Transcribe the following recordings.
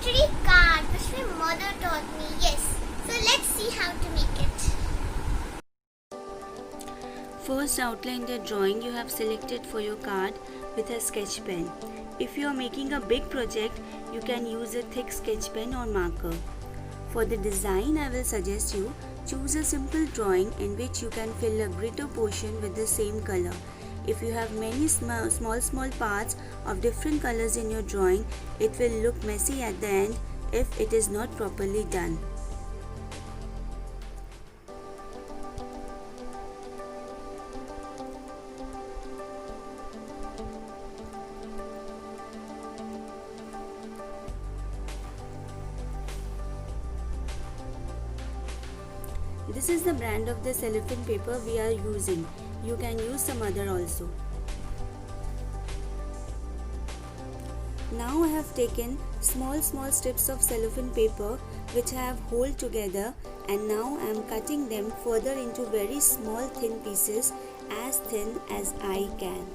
glittery card which my mother taught me. Yes. So let's see how to make it. First, outline the drawing you have selected for your card with a sketch pen. If you are making a big project, you can use a thick sketch pen or marker. For the design, I will suggest you choose a simple drawing in which you can fill a greater portion with the same color. If you have many small parts of different colors in your drawing, it will look messy at the end if it is not properly done. This is the brand of the cellophane paper we are using. You can use some other also. Now I have taken small strips of cellophane paper which I have hold together, and now I am cutting them further into very small thin pieces, as thin as I can.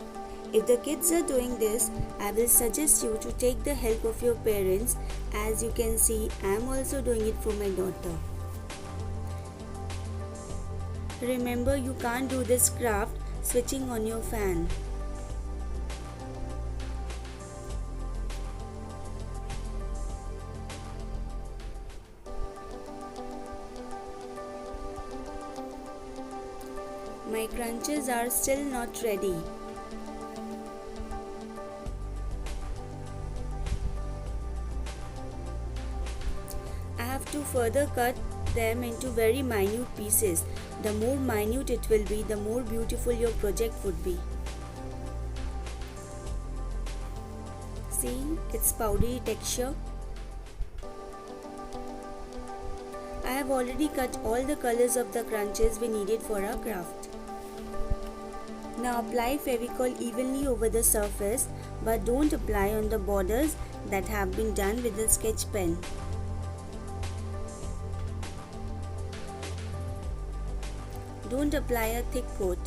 If the kids are doing this, I will suggest you to take the help of your parents. As you can see, I am also doing it for my daughter. Remember, you can't do this craft switching on your fan. My crunches are still not ready. I have to further cut them into very minute pieces. The more minute it will be, the more beautiful your project would be. See, its powdery texture. I have already cut all the colors of the crunches we needed for our craft. Now apply Fevicol evenly over the surface, but don't apply on the borders that have been done with the sketch pen. Don't apply a thick coat.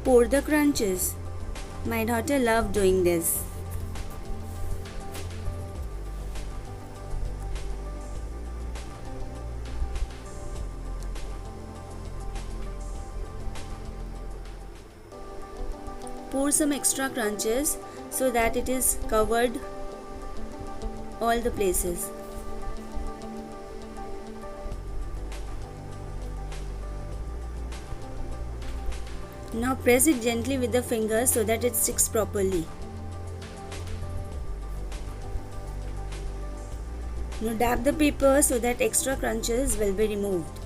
Pour the crunches. My daughter loved doing this. Pour some extra crunches so that it is covered all the places. Now press it gently with the fingers so that it sticks properly. Now dab the paper so that extra crunches will be removed.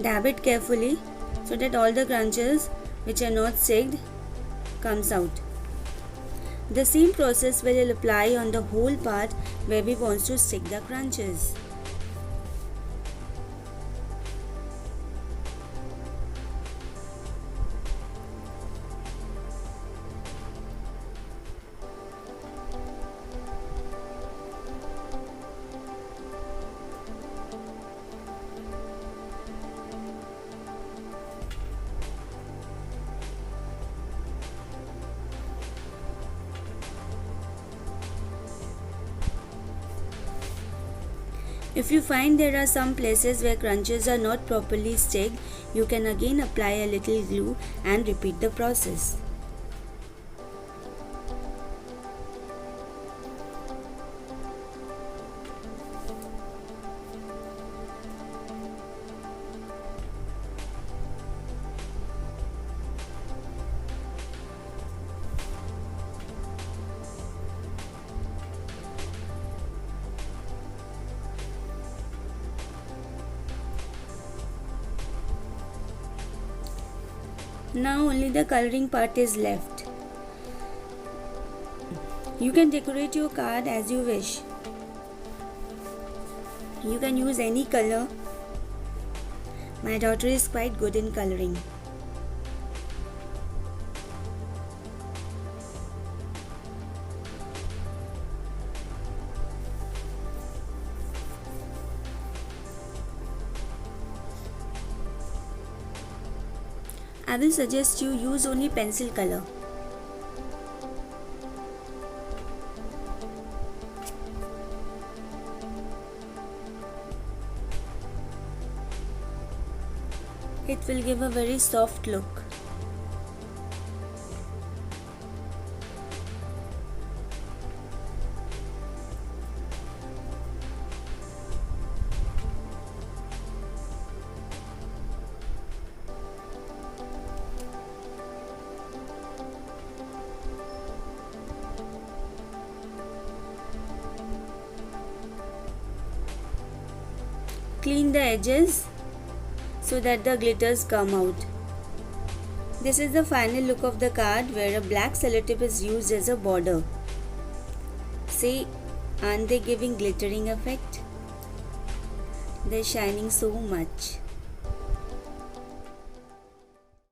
Dab it carefully so that all the crunches which are not sticked comes out. The same process will apply on the whole part where we want to stick the crunches. If you find there are some places where crunches are not properly sticked, you can again apply a little glue and repeat the process. Now only the coloring part is left. You can decorate your card as you wish. You can use any color. My daughter is quite good in coloring. I will suggest you use only pencil color. It will give a very soft look. Clean the edges so that the glitters come out. This is the final look of the card where a black sellotape is used as a border. See, aren't they giving glittering effect? They're shining so much.